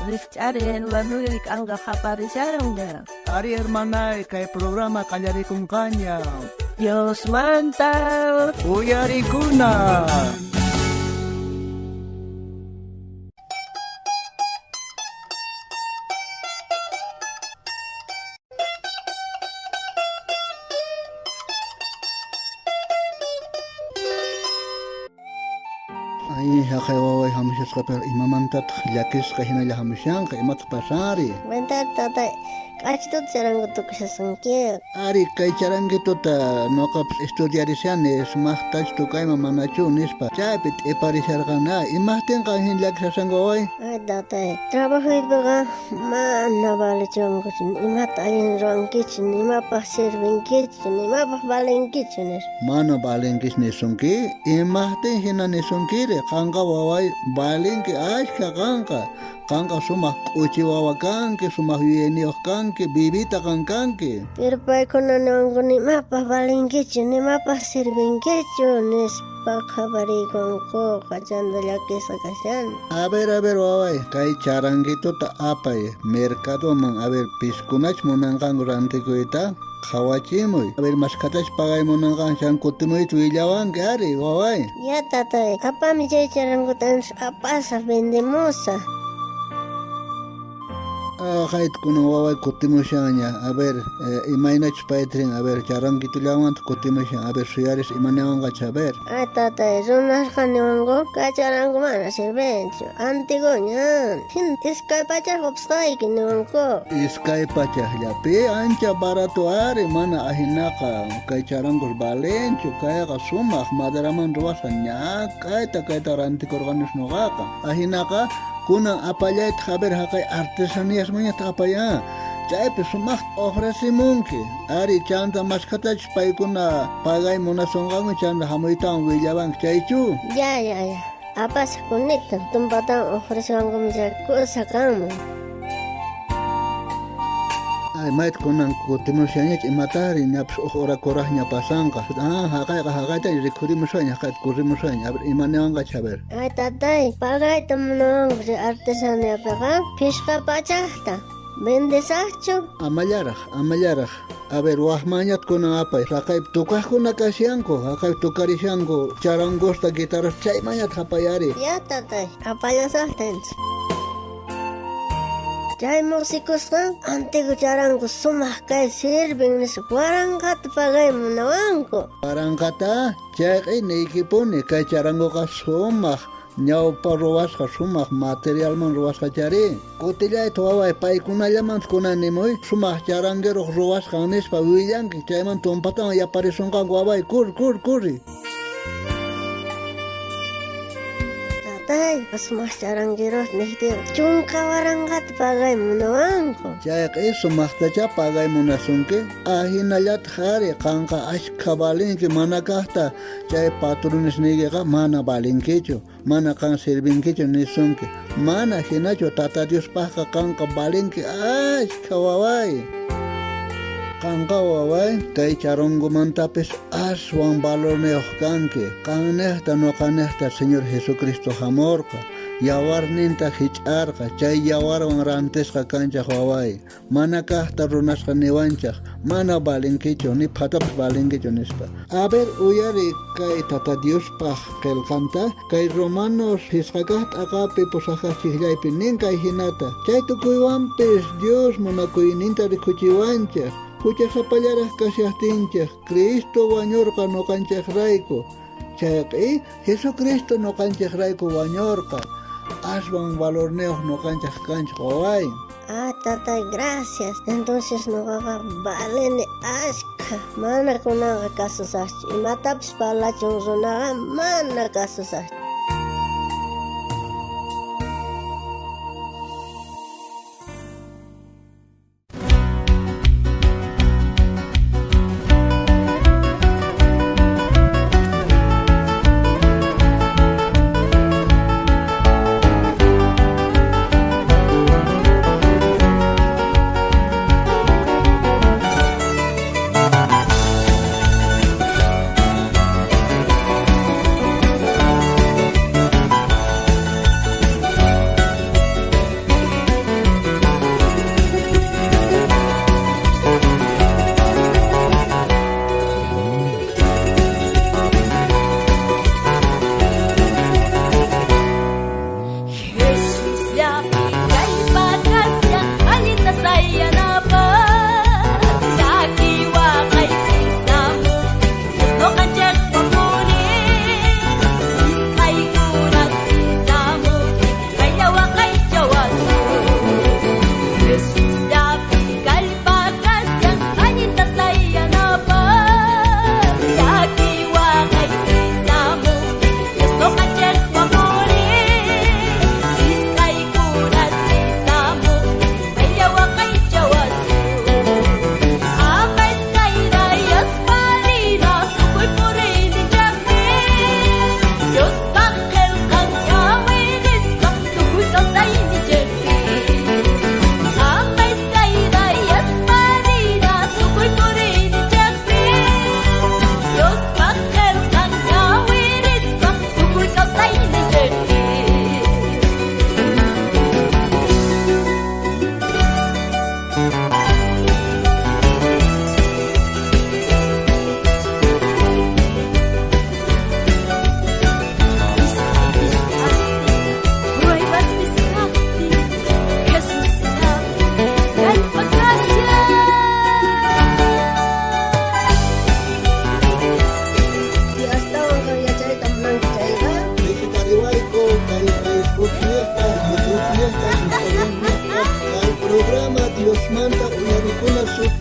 Richaren Manuel Anga Japarisaron. Ari hermana kay programa kanyari kung kanya. Dios mantap. Uyari kuna. Ay, hakay waway hamishas ka pero imamantat yakis ka hinala hamisyan ka imat pasari. Mentar tata kachitot charanguto kushasanke. Ari kay charangito ta noka estudiarisian es mahtaj tu kay mamanachu nispa. Chapit eparisar ka na imahten ka hinlak sasangoy. Ay tata trabajo ibaga mana vale changochin imat alin rangkichin imapa servinkichin imapa valenkichin. Mano balenkis nesunki imahten hina nesunki re kanga waway balenki ashka kanka sumah uchi wawa kanke sumah yeni kanke bibita kanke. Pero pa kono nongo ni mapa valenkichin imapa servinkichin pa khabari konko kachanda yakisa kashan. A ver waway kay charangito ta apay mercado man a ver piskunach monangang rantikuita khawachimoy a ver maskatash pagay monangang shan kutimoy tuilawan gari waway. Ya tata apa mi chay charangutan apa sa vendemosa. Kahit kuno waway kutimusyanya a ver imaynach paitring a ver charangito lawan kutimusya a ver suyaris imanewan ka a ver. Ay tata zonas kaniwango kacharango mana servencio antigo nyan hin iskay pacha hopstay kiniwango. Iskay pacha yapi ancha barato are mana ahinaka kay charangos balencho kaya ka sumak madaraman ruwasan nya kay ta rantikorganis nogaka ahinaka kunang apayay haber hakay artesanías manya tapaya. Chay pesumak ofrecimunki. Ari chanta maskatach paykuna pagay munasongang chanta hamoytan willaban chaychu. Ya. Apa sa kunitan tumpatan ofreciwango mja kusakan. Ay mait kunang kutimusyanyach imatari nyaps ora korahnya pasangka. Hakay ta rikurimusyanya hakay kurimusyanya aber imanewanga chaber. Ay tatay pagay tamunong artesania pega pishka pachahta. Bendesacho. Amalaraj. A ver, wahmañat kuna apay. Rakay tukaj kuna kasyanko. Hakay tukarisyanko. Charangosta guitarras chay mañat hapayari. Ya tatay apayasahtench. Chay músicos kan antiguo charango sumak kay sirven nes warangat pagay munawanko. Warangata chay neikipone kay charango ka sumak. Ñawpa ruwasqa sumaq materialman ruwasqa chari. Kutillay tuwaway paykunallaman kunanimoy sumaq charangueruq ruwasqa nispa willanki chayman tumpatan yaparisunqan waway kurri. Tatay sumaq charangueros nihti chunka warangat pagay munawanko. Chayqa sumaqtacha pagay munasunki ahinallat qhari qanqa ashkha balinki mana kaqta chay patrones nigiqa mana balinkichu. Mana kan servinkichu nisunki. Mana hinachu tata Dios paqqa qanqa balinki ashkha waway. Qanqa waway kay charongumantapis aswan valorniyuq kanki. Qannejta noqanejta Señor Jesucristo hamurqa. Yawarninta hich'arqa chay yawarwan rantesqa kanchaq waway. Mana kaqta runasqa niwanchaq. Mana balinkichu ni phatapis balinkichu nispa. A ver uyari kay tata Dios paq qillqanta kay Romanos hisqakaqta aqapi pusaqachijllaypi nin kay hinata. Chay tukuywanpis Dios munakuyninta rikuchiwanchaq. Hucha sapallaraq kasyaqtinchaq Cristo wañurqa noqanchaqrayku. Chayqi Jesucristo noqanchaqrayku wañurqa. Aswan valorniyuq noqanchaq kanchaq waway. Ah, tatay, gracias. Entonces no haga valen ashka. Mana kunaga kasusachti. Imatapis palachun runaga mana kasusachti. manta uyarikuna suk